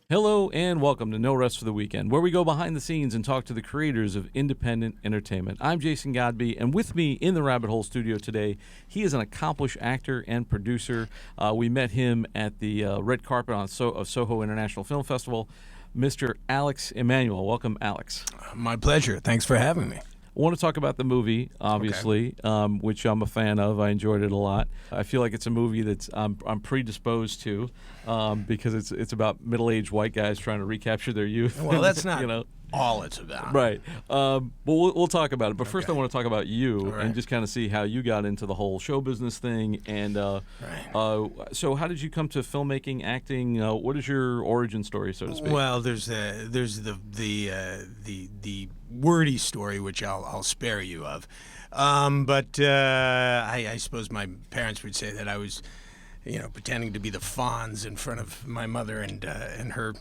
Hello and welcome to No Rest for the Weekend, where we go behind the scenes and talk to the creators of independent entertainment. I'm Jason Godbey, and with me in the Rabbit Hole studio today, he is an accomplished actor and producer. We met him at the red carpet of Soho International Film Festival, Mr. Alex Emanuel. Welcome, Alex. My pleasure. Thanks for having me. I want to talk about the movie, obviously, which I'm a fan of. I enjoyed it a lot. I feel like it's a movie that's I'm predisposed to because it's about middle-aged white guys trying to recapture their youth. Well, that's not all it's about. Right. But we'll talk about it. But first I want to talk about you Right. and just kind of see how you got into the whole show business thing. And so how did you come to filmmaking, acting? What is your origin story, so to speak? Well, there's the wordy story, which I'll spare you of. But I suppose my parents would say that I was, pretending to be the Fonz in front of my mother and her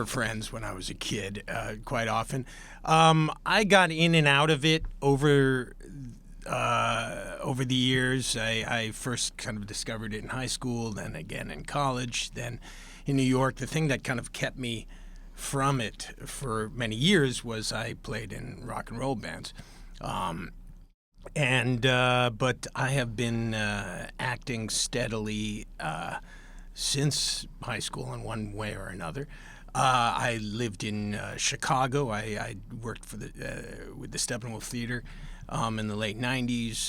friends when I was a kid, quite often. I got in and out of it over the years. I first kind of discovered it in high school, then again in college, then in New York. The thing that kind of kept me from it for many years was I played in rock and roll bands. But I have been acting steadily since high school in one way or another. I lived in Chicago. I worked with the Steppenwolf Theater in the late 90s.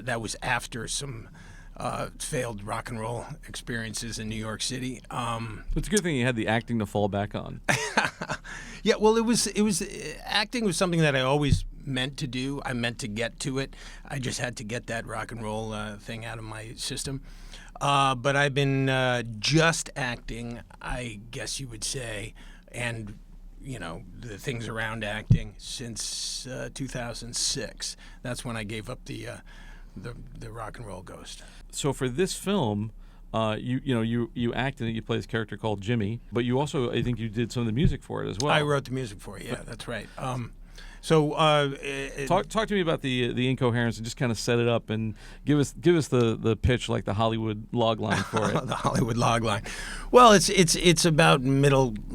That was after some failed rock and roll experiences in New York City. It's a good thing you had the acting to fall back on. Yeah, well, it was acting was something that I always meant to do. I meant to get to it. I just had to get that rock and roll thing out of my system. But I've been just acting, I guess you would say, and the things around acting since 2006. That's when I gave up the rock and roll ghost. So for this film, you acted it. You play this character called Jimmy, but you also, I think, you did some of the music for it as well. I wrote the music for it. Yeah, that's right. Talk to me about the Incoherents and just kind of set it up and give us the pitch, like the Hollywood log line for it. The Hollywood log line. Well, it's about midlife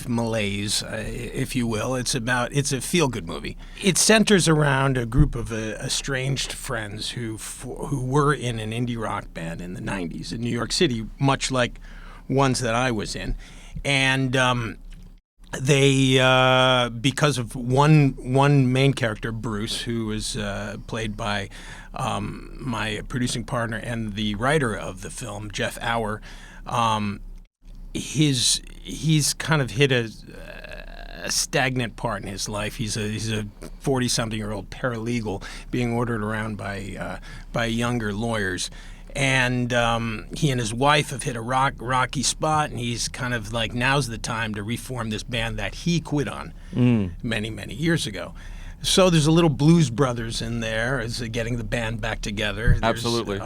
malaise, if you will. It's a feel good movie. It centers around a group of estranged friends who were in an indie rock band in the 90s in New York City, much like ones that I was in, and they, because of one main character, Bruce, who was played by my producing partner and the writer of the film, Jeff Auer, he's kind of hit a stagnant part in his life. He's a 40-something-year-old paralegal being ordered around by younger lawyers. And he and his wife have hit a rocky spot, and he's kind of like, now's the time to reform this band that he quit on many, many years ago. So there's a little Blues Brothers in there as getting the band back together. There's, Absolutely.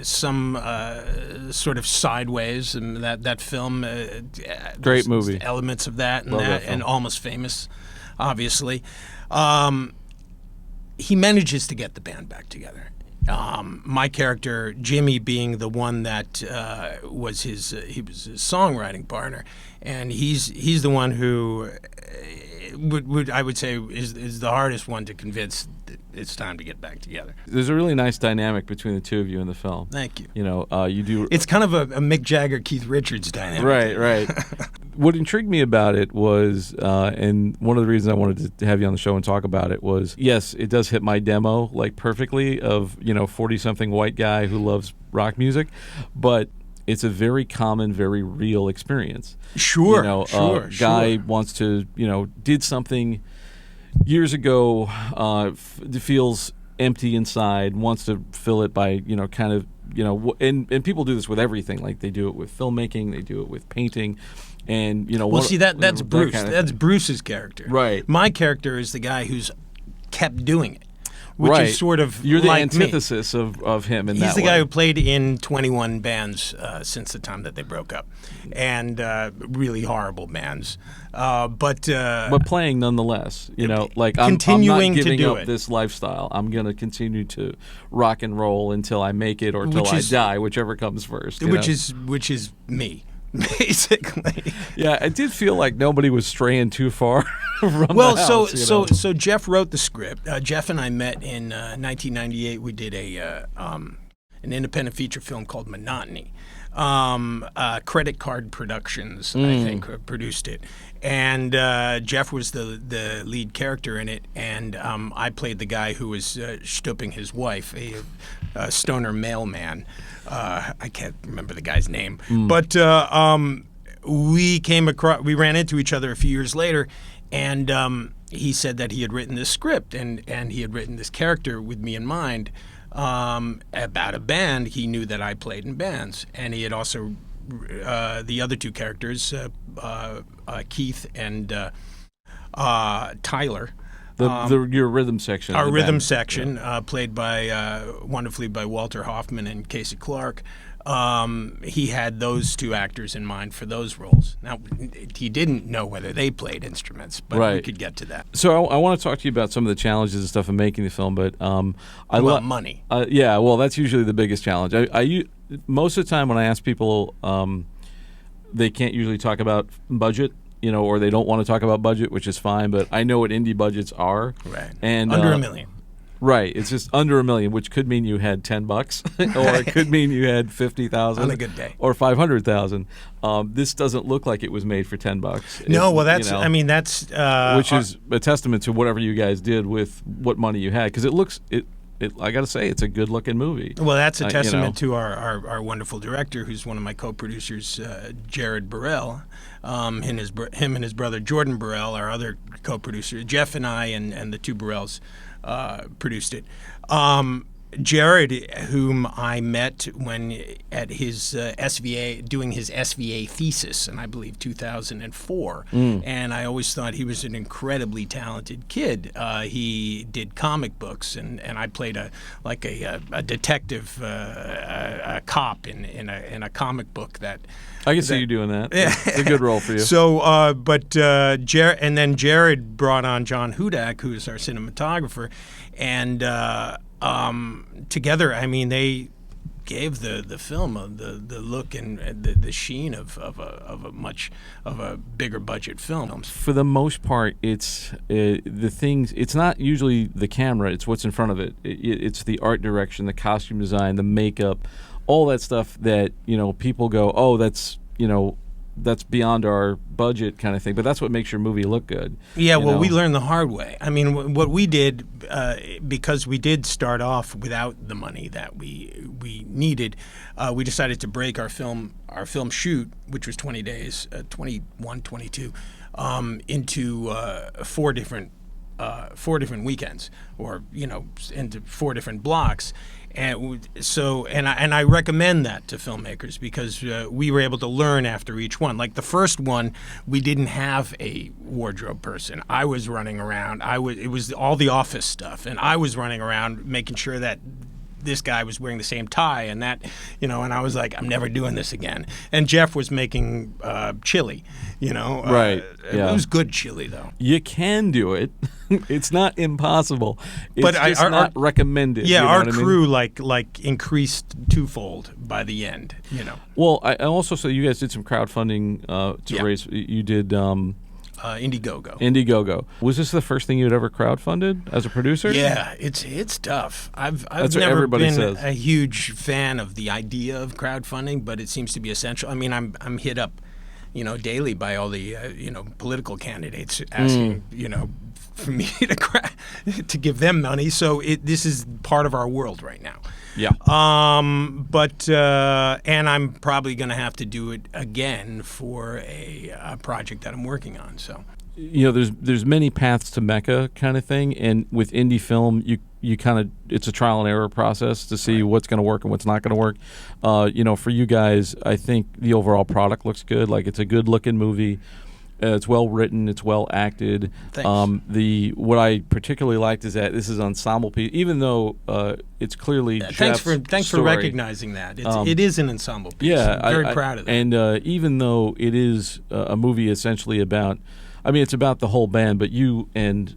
Some sort of sideways, and that film. Great movie. Elements of that and Love that, that film. and Almost Famous, obviously. He manages to get the band back together. My character Jimmy being the one that was his songwriting partner, and he's the one who would I would say is the hardest one to convince that it's time to get back together. There's a really nice dynamic between the two of you in the film. Thank you. You do. It's kind of a Mick Jagger, Keith Richards dynamic. Right. What intrigued me about it was, and one of the reasons I wanted to have you on the show and talk about it was, yes, it does hit my demo like perfectly of 40-something white guy who loves rock music, but it's a very common, very real experience. Sure. Guy wants to, did something years ago, feels empty inside, wants to fill it by, and people do this with everything. Like they do it with filmmaking, they do it with painting. And that's Bruce. Kind of that's Bruce's character. Right. My character is the guy who's kept doing it, which right. is sort of you're the like antithesis of him. He's the guy who played in 21 bands since the time that they broke up, and really horrible bands. But playing nonetheless. I'm continuing not giving to do up it. This lifestyle. I'm going to continue to rock and roll until I make it or until I die, whichever comes first. Which is me. basically. Yeah, it did feel like nobody was straying too far from Well, the house, you know? so Jeff wrote the script. Jeff and I met in 1998. We did an independent feature film called Monotony. Credit Card Productions, I think, produced it. And Jeff was the lead character in it, and I played the guy who was stooping his wife, a stoner mailman. I can't remember the guy's name, but we ran into each other a few years later, and he said that he had written this script and he had written this character with me in mind. About a band he knew that I played in bands, and he had also the other two characters, Keith and Tyler. Your rhythm section. Our rhythm section, played by wonderfully by Walter Hoffman and Casey Clark. He had those two actors in mind for those roles. Now, he didn't know whether they played instruments, but we could get to that. So I want to talk to you about some of the challenges and stuff in making the film, but money. Yeah, well, that's usually the biggest challenge. Most of the time when I ask people, they can't usually talk about budget, or they don't want to talk about budget, which is fine, but I know what indie budgets are. Right. And under $1 million. Right, it's just under $1 million, which could mean you had $10, or it could mean you had 50,000 on a good day, or 500,000. This doesn't look like it was made for $10. No, well, that's that's which is a testament to whatever you guys did with what money you had, because it looks I got to say, it's a good looking movie. Well, that's a testament to our wonderful director, who's one of my co-producers, Jared Burrell. Him and his brother Jordan Burrell, our other co-producer. Jeff and I and the two Burrells produced it. Jared, whom I met when at his SVA, doing his SVA thesis in, I believe, 2004. And I always thought he was an incredibly talented kid. He did comic books, and I played a detective, a cop in a comic book that. I can see you doing that. Yeah. It's a good role for you. So, Jared, and then Jared brought on John Hudak, who is our cinematographer, and together, they gave the film the look and the sheen of a bigger budget film. For the most part, it's the things. It's not usually the camera; it's what's in front of it. It's the art direction, the costume design, the makeup, all that stuff that people go, oh, that's beyond our budget kind of thing, but that's what makes your movie look good. Yeah, well, we learned the hard way. What we did, because we did start off without the money that we needed, we decided to break our film shoot, which was 20 days, 21, 22, into four different weekends, or into four different blocks. And so, and I recommend that to filmmakers, because we were able to learn after each one. Like the first one, we didn't have a wardrobe person. I was running around. It was all the office stuff, and I was running around making sure that this guy was wearing the same tie, and that, and I was like, I'm never doing this again. And Jeff was making chili, Right. It was good chili, though. You can do it. It's not impossible. It's just not recommended. Yeah, our crew like increased twofold by the end. Well, I also saw you guys did some crowdfunding to raise. You did. Indiegogo. Was this the first thing you had ever crowdfunded as a producer? Yeah, it's tough. I've That's what never everybody been says. a huge fan of the idea of crowdfunding, but it seems to be essential. I'm hit up, daily by all the political candidates asking for me to give them money. So this is part of our world right now. Yeah. And I'm probably going to have to do it again for a project that I'm working on. So. There's many paths to Mecca kind of thing, and with indie film, you kind of, it's a trial and error process to see what's going to work and what's not going to work. For you guys, I think the overall product looks good. Like, it's a good looking movie. It's well written. It's well acted. Thanks. What I particularly liked is that this is ensemble piece, even though it's clearly Jeff's thanks for recognizing that. It is an ensemble piece. Yeah, I'm very proud of that. And even though it is a movie essentially about I mean, it's about the whole band, but you and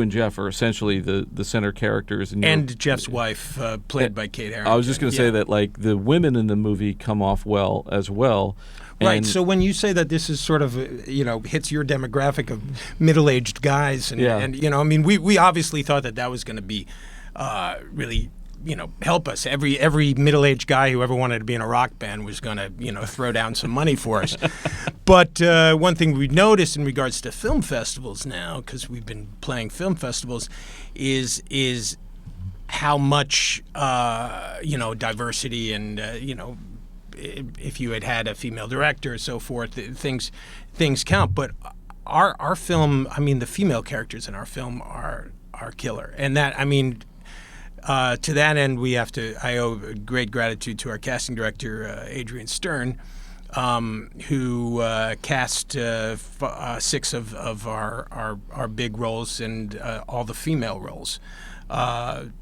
Jeff are essentially the center characters, and Jeff's wife, played by Kate Harrington. I was just going to say that, like, the women in the movie come off well as well. Right. So when you say that this is sort of, hits your demographic of middle-aged guys, and I mean, we obviously thought that was going to be really, help us. Every middle-aged guy who ever wanted to be in a rock band was going to, throw down some money for us. But one thing we've noticed in regards to film festivals now, because we've been playing film festivals, is how much diversity and if you had a female director or so forth, things count. But our film, I mean, the female characters in our film are killer, and that, I mean. To that end, I owe great gratitude to our casting director, Adrian Stern, who cast 6 of our big roles and all the female roles.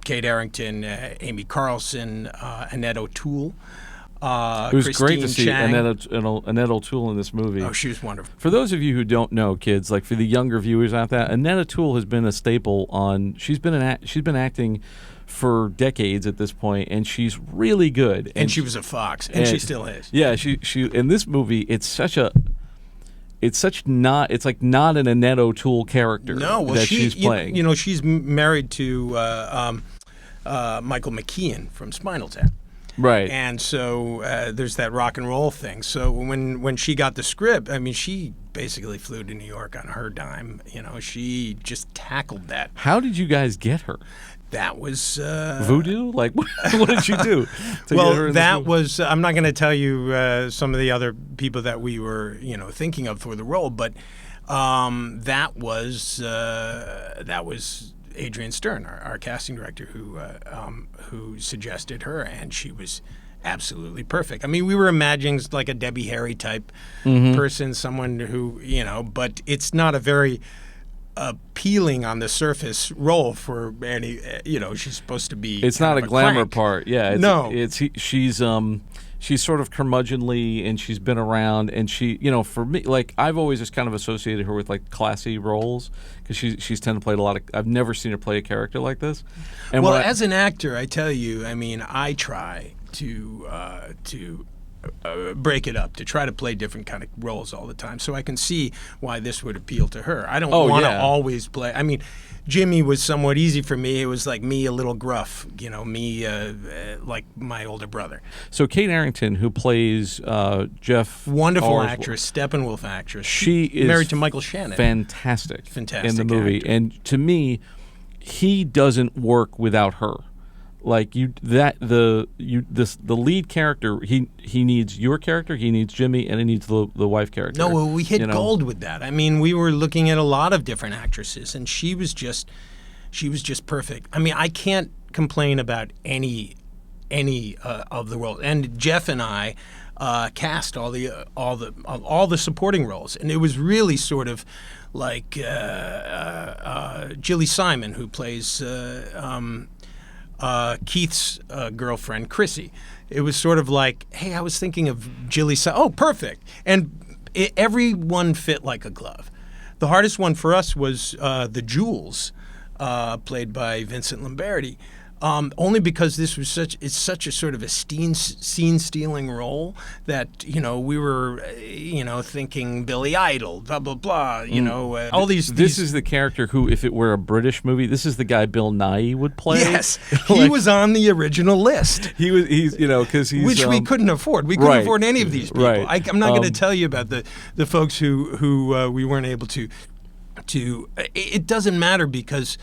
Kate Harrington, Amy Carlson, Annette O'Toole. It was great to see Annette O'Toole in this movie. Oh, she was wonderful. For those of you who don't know, kids, like for the younger viewers out there, Annette O'Toole has been a staple on. She's been acting for decades at this point, and she's really good. And she was a fox, and she still is. Yeah, she in this movie, it's like not an Annette O'Toole character that she's playing. She's married to Michael McKean from Spinal Tap. Right. And so there's that rock and roll thing. So when she got the script, I mean, she basically flew to New York on her dime. She just tackled that. How did you guys get her? That was voodoo. Like, what did you do? Well, that was. I'm not going to tell you some of the other people that we were, thinking of for the role, but that was Adrian Stern, our casting director, who suggested her, and she was absolutely perfect. I mean, we were imagining like a Debbie Harry type person, someone who, but it's not a very appealing on the surface role for any. She's supposed to be. It's not a glamour crank. part. Yeah. She's sort of curmudgeonly, and she's been around, and she, for me, like, I've always just kind of associated her with like classy roles, because she's tended to play a lot of. I've never seen her play a character like this. And as an actor, I tell you, I mean, I try to break it up, to try to play different kind of roles all the time, so I can see why this would appeal to her. I don't want to always play. I mean, Jimmy was somewhat easy for me. It was like me a little gruff, me like my older brother. So Kate Harrington, who plays Jeff, wonderful actress, Steppenwolf actress. She is married to Michael Shannon. Fantastic in the movie, actor. And to me, he doesn't work without her. Like the lead character, he needs your character, he needs Jimmy, and he needs the wife character. No, well, we hit gold with that. I mean, we were looking at a lot of different actresses, and she was just perfect. I mean, I can't complain about any of the roles. And Jeff and I cast all the supporting roles, and it was really sort of like Jilly Simon, who plays. Keith's girlfriend, Chrissy. It was sort of like, hey, I was thinking of Jilly. Oh, perfect. And everyone fit like a glove. The hardest one for us was the Jules, played by Vincent Lombardi. Only because this was such a sort of a scene-stealing role that, we were, thinking Billy Idol, blah, blah, blah, all these. This is the character who, if it were a British movie, this is the guy Bill Nighy would play. Yes, he was on the original list. He's because he's. Which we couldn't afford. We couldn't afford any of these people. Right. I'm not going to tell you about the folks who we weren't able to. It doesn't matter, because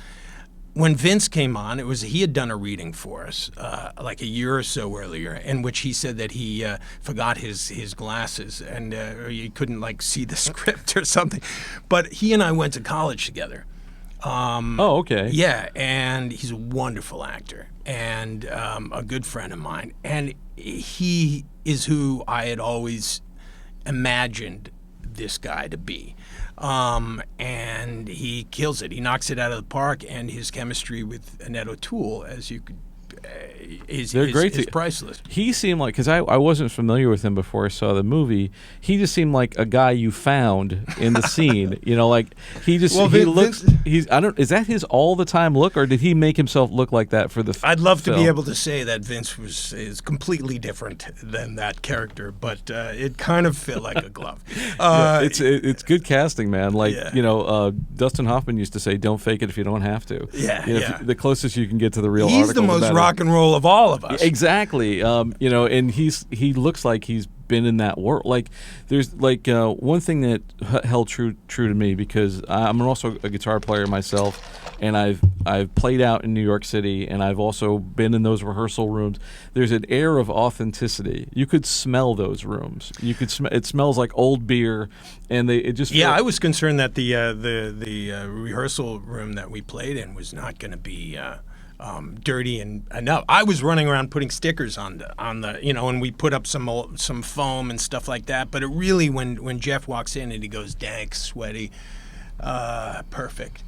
when Vince came on, he had done a reading for us like a year or so earlier, in which he said that he forgot his glasses and he couldn't see the script or something. But he and I went to college together. Oh, okay. Yeah, and he's a wonderful actor and a good friend of mine. And he is who I had always imagined this guy to be. And he kills it. He knocks it out of the park, and his chemistry with Annette O'Toole, as you could, They're great. Is priceless. He seemed like, because I wasn't familiar with him before I saw the movie. He just seemed like a guy you found in the scene. Like he just he looks. Is that his all the time look, or did he make himself look like that for the? I'd love film? to be able to say that Vince is completely different than that character, but it kind of fit like a glove. It's good casting, man. Dustin Hoffman used to say, "Don't fake it if you don't have to." Yeah, the closest you can get to the real. He's the most rock and roll of all of us. Exactly. And he looks like he's been in that world. Like there's one thing that held true to me, because I'm also a guitar player myself, and I've played out in New York City, and I've also been in those rehearsal rooms. There's an air of authenticity. You could smell those rooms. You could it smells like old beer, and I was concerned that the rehearsal room that we played in was not going to be dirty and enough. I was running around putting stickers on the and we put up some foam and stuff like that. But it really, when Jeff walks in and he goes dank, sweaty, perfect.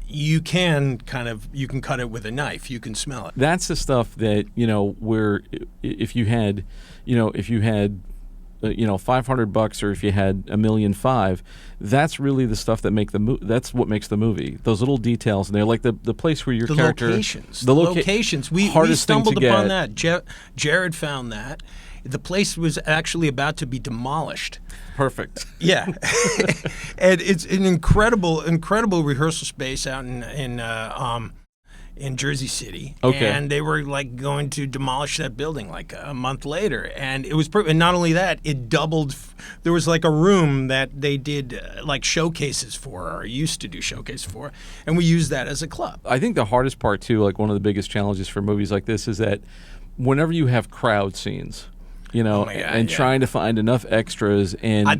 You can cut it with a knife. You can smell it. That's the stuff that where if you had $500, or if you had $1.5 million, that's really the stuff that that's what makes the movie. Those little details, and they're like the place where your character. The locations. We stumbled upon that. Jared found that. The place was actually about to be demolished. Perfect. Yeah, and it's an incredible rehearsal space out in Jersey City. Okay. And they were going to demolish that building a month later, and it was and not only that, it doubled. There was a room that they did showcases for, or used to do showcases for, and we used that as a club. I think the hardest part too, one of the biggest challenges for movies like this, is that whenever you have crowd scenes, trying to find enough extras, and I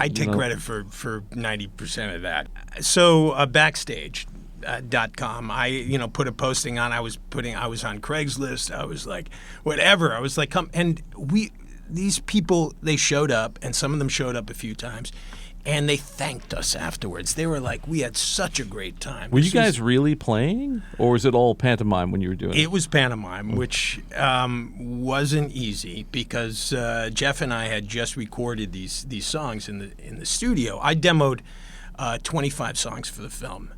take credit for 90% of that. So backstage. .com. I put a posting on. I was on Craigslist. I was whatever. I was come, and these people, they showed up, and some of them showed up a few times, and they thanked us afterwards. They were we had such a great time. Were you guys really playing, or was it all pantomime when you were doing it? It was pantomime, which wasn't easy, because Jeff and I had just recorded these songs in the studio. I demoed 25 songs for the film.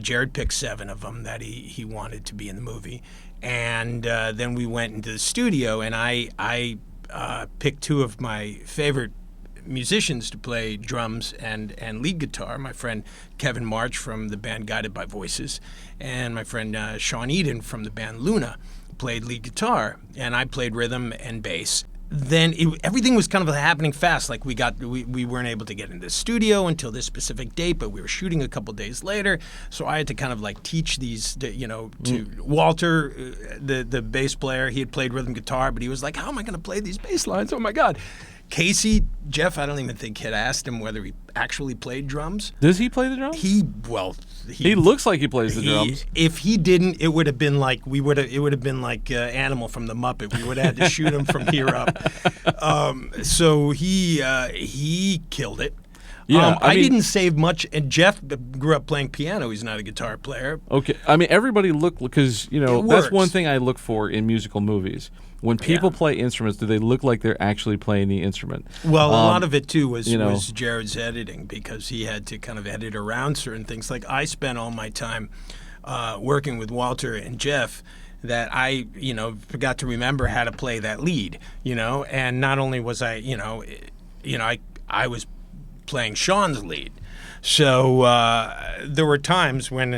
Jared picked 7 of them that he wanted to be in the movie, and then we went into the studio, and I picked 2 of my favorite musicians to play drums and lead guitar. My friend Kevin March from the band Guided by Voices, and my friend Sean Eden from the band Luna played lead guitar, and I played rhythm and bass. Then everything was kind of happening fast. We weren't able to get into the studio until this specific date, but we were shooting a couple days later. So I had to kind of teach these, to Walter, the bass player. He had played rhythm guitar, but he was how am I going to play these bass lines? Oh my God. Casey, Jeff, I don't even think had asked him whether he actually played drums. Does he play the drums? He looks like he plays the drums. If he didn't, it would have been it would have been Animal from the Muppet. We would have had to shoot him from here up. So he killed it. Yeah, I didn't save much, and Jeff grew up playing piano. He's not a guitar player. Okay, everybody look, because that's one thing I look for in musical movies. When people play instruments, do they look like they're actually playing the instrument? Well, a lot of it too was Jared's editing, because he had to kind of edit around certain things. I spent all my time working with Walter and Jeff, that I forgot to remember how to play that lead. And not only was I I was playing Sean's lead, so there were times when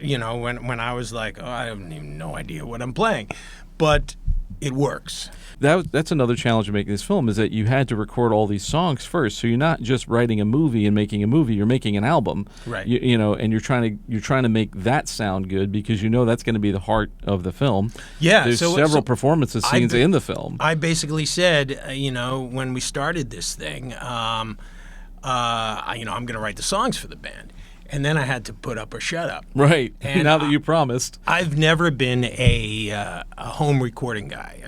when I was I have even no idea what I'm playing, but it works. That's another challenge of making this film, is that you had to record all these songs first. So you're not just writing a movie and making a movie; you're making an album, right? And you're trying to make that sound good, because that's going to be the heart of the film. Yeah, there's several performances scenes in the film. I basically said, when we started this thing, I'm going to write the songs for the band. And then I had to put up or shut up. Right. And now that you promised. I've never been a home recording guy.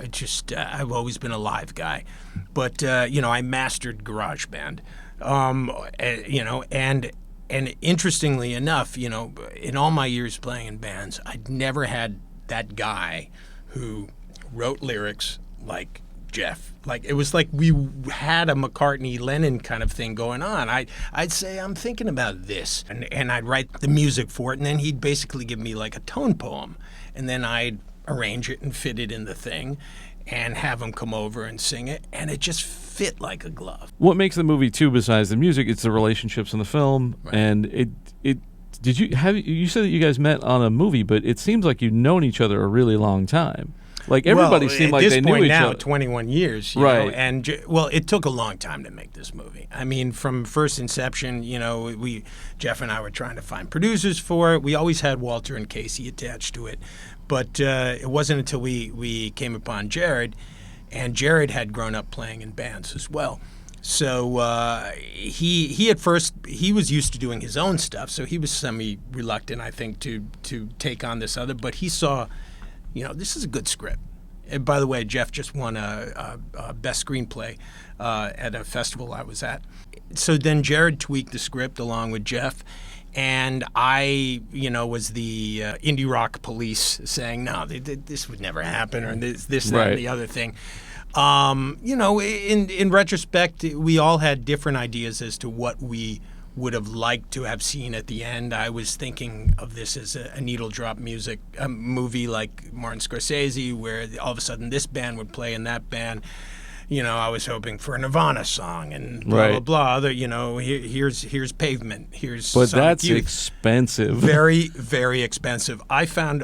I've always been a live guy. But, I mastered GarageBand. And interestingly enough, in all my years playing in bands, I'd never had that guy who wrote lyrics like Jeff. Like, it was like we had a McCartney-Lennon kind of thing going on. I'd say, I'm thinking about this, and I'd write the music for it, and then he'd basically give me like a tone poem, and then I'd arrange it and fit it in the thing and have him come over and sing it, and it just fit like a glove. What makes the movie too, besides the music, it's the relationships in the film, Right. and it. Did you said that you guys met on a movie, but it seems like you've known each other a really long time. Like, everybody seemed like they knew each now, other. 21 years, you Right. know, and it took a long time to make this movie. I mean, from first inception, you know, Jeff and I were trying to find producers for it. We always had Walter and Casey attached to it, but it wasn't until we came upon Jared, and Jared had grown up playing in bands as well. So he at first, he was used to doing his own stuff, so he was semi-reluctant, I think, to take on this other. But he saw, you know, this is a good script. And by the way, Jeff just won a best screenplay at a festival I was at. So then Jared tweaked the script along with Jeff, and I, you know, was the indie rock police saying, no, this would never happen, or this that, Right. and the other thing. You know, in retrospect, we all had different ideas as to what we would have liked to have seen at the end. I was thinking of this as a needle drop movie like Martin Scorsese, where all of a sudden this band would play in that band. You know, I was hoping for a Nirvana song and blah, Right. blah, blah. Other, you know, here's Pavement. Here's But Sonic that's Youth. expensive. Very, very expensive. I found,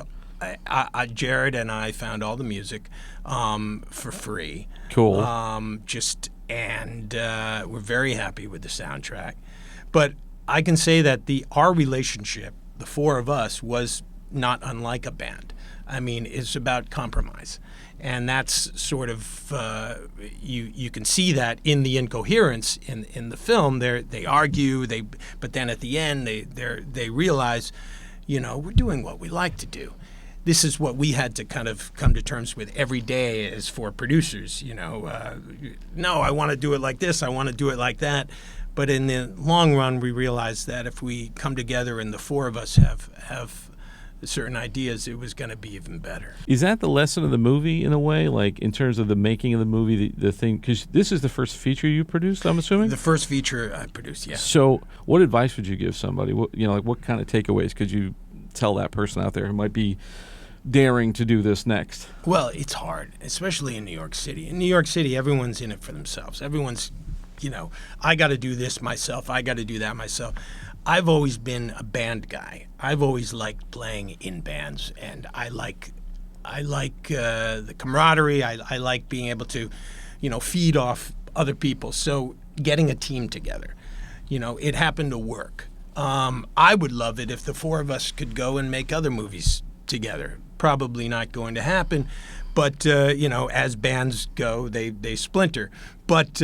Jared and I found all the music for free. Cool. We're very happy with the soundtrack. But I can say that our relationship, the four of us, was not unlike a band. I mean, it's about compromise. And that's sort of, you can see that in the Incoherents in the film. They argue, but then at the end they realize, you know, we're doing what we like to do. This is what we had to kind of come to terms with every day as for producers. You know, no, I want to do it like this, I want to do it like that. But in the long run, we realized that if we come together and the four of us have certain ideas, it was going to be even better. Is that the lesson of the movie in a way, like in terms of the making of the movie, the thing? Because this is the first feature you produced, I'm assuming. The first feature I produced, yeah. So, what advice would you give somebody? What kind of takeaways could you tell that person out there who might be daring to do this next? Well, it's hard, especially in New York City. In New York City, everyone's in it for themselves. Everyone's, you know, I got to do this myself. I got to do that myself. I've always been a band guy. I've always liked playing in bands, and I like the camaraderie. I like being able to, you know, feed off other people. So getting a team together, you know, it happened to work. I would love it if the four of us could go and make other movies together. Probably not going to happen, but you know, as bands go, they splinter. But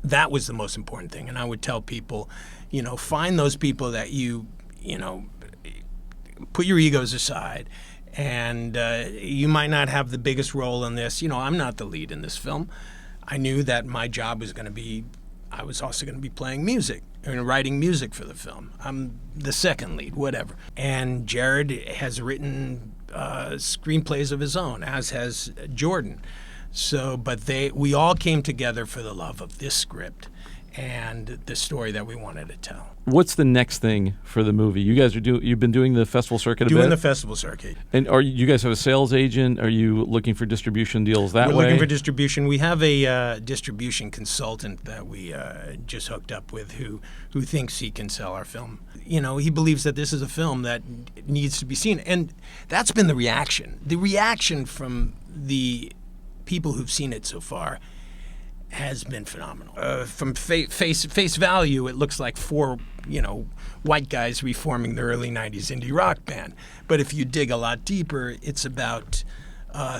that was the most important thing, and I would tell people, you know, find those people that you know, put your egos aside, and you might not have the biggest role in this. You know, I'm not the lead in this film. I knew that my job was going to be, I was also going to be playing music and writing music for the film. I'm the second lead, whatever. And Jared has written screenplays of his own, as has Jordan. So, but we all came together for the love of this script and the story that we wanted to tell. What's the next thing for the movie? You guys you've been doing the festival circuit a bit? Doing the festival circuit. And you guys have a sales agent? Are you looking for distribution deals that way? We're looking for distribution. We have a distribution consultant that we just hooked up with who thinks he can sell our film. You know, he believes that this is a film that needs to be seen. And that's been the reaction. The reaction from the people who've seen it so far has been phenomenal. From face value, it looks like four, you know, white guys reforming the early 90s indie rock band. But if you dig a lot deeper, it's about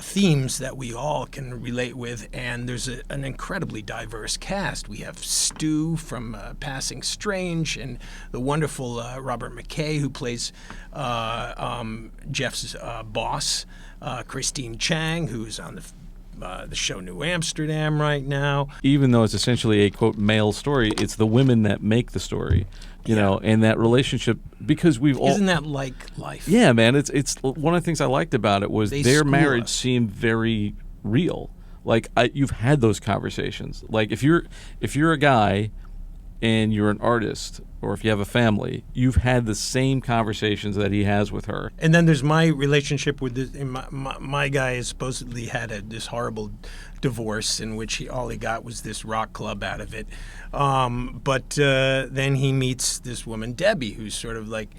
themes that we all can relate with, and there's an incredibly diverse cast. We have Stu from Passing Strange, and the wonderful Robert McKay, who plays Jeff's boss, Christine Chang, who's on the the show New Amsterdam right now. Even though it's essentially a, quote, male story, it's the women that make the story, you know, and that relationship, because we've all... Isn't that like life? Yeah, man. It's one of the things I liked about it was their school marriage us. seemed very real. Like, you've had those conversations. Like, if you're a guy and you're an artist, or if you have a family, you've had the same conversations that he has with her. And then there's my relationship with this. My guy has supposedly had this horrible divorce in which all he got was this rock club out of it. But then he meets this woman, Debbie, who's sort of like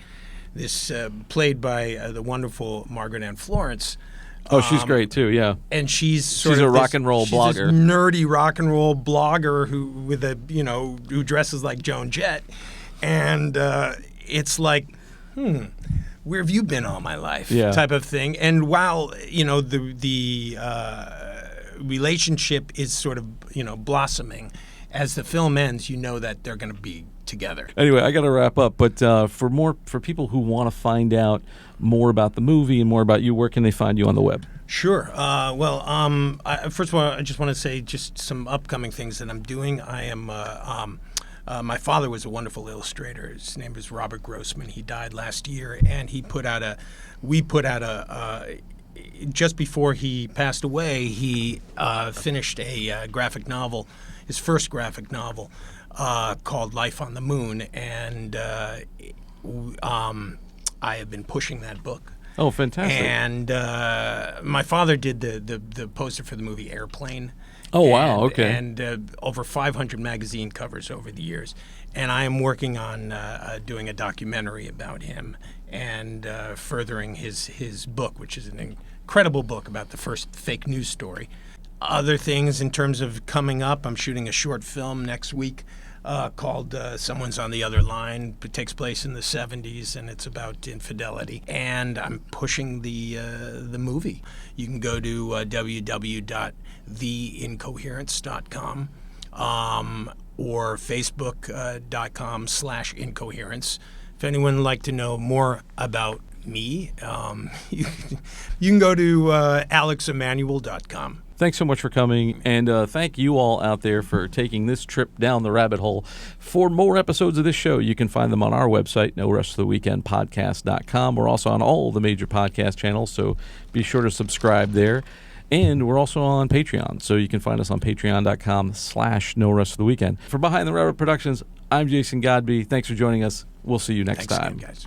this, played by the wonderful Margaret Ann Florence. Oh, she's great too, yeah. And she's a rock and roll blogger. This nerdy rock and roll blogger who dresses like Joan Jett, and it's like, where have you been all my life? Yeah. Type of thing. And while the relationship is sort of blossoming, as the film ends, you know that they're going to be together. Anyway, I got to wrap up, but for people who want to find out more about the movie and more about you, where can they find you on the web? Sure. First of all, I just want to say just some upcoming things that I'm doing. I am. My father was a wonderful illustrator. His name was Robert Grossman. He died last year, and we put out just before he passed away, he finished a graphic novel, his first graphic novel, called Life on the Moon, and I have been pushing that book. Oh, fantastic. And my father did the poster for the movie Airplane. Oh, wow, okay. And over 500 magazine covers over the years. And I am working on doing a documentary about him and furthering his book, which is an incredible book about the first fake news story. Other things in terms of coming up, I'm shooting a short film next week called Someone's on the Other Line. It takes place in the 70s, and it's about infidelity. And I'm pushing the movie. You can go to www.theincoherents.com or facebook.com/incoherents. If anyone would like to know more about me, you can go to alexemanuel.com. Thanks so much for coming, and thank you all out there for taking this trip down the rabbit hole. For more episodes of this show, you can find them on our website, norestoftheweekendpodcast.com. We're also on all the major podcast channels, so be sure to subscribe there. And we're also on Patreon, so you can find us on patreon.com/norestoftheweekend. For Behind the Rabbit Productions, I'm Jason Godbey. Thanks for joining us. We'll see you next time. Thanks again, guys.